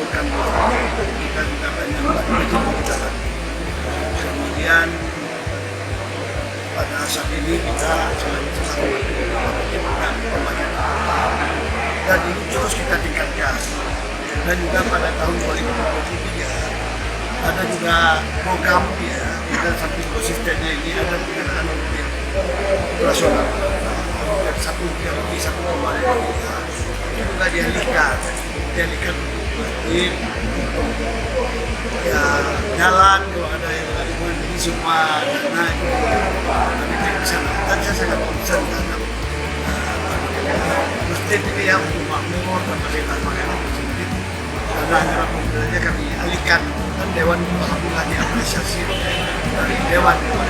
menyalurkan kita juga banyak kita. Kemudian pada saat ini kita sedang melakukan pembagian dan ini terus kita tingkatkan. Dan juga pada tahun 2023 ada juga program ya, kita samping konsistennya ini ada pengadaan mobil operasional satu lebih 1,5 miliar itu juga dialihkan untuk ya jalan kalau ada yang ini semua dana itu kami di sana. Dan saya sangat concern terhadap masjid ini yang makmur dan fasilitas makanan masjid. Karena anggaran mobilnya kami alihkan dan Dewan alhamdulillah diapresiasi dari Dewan itu.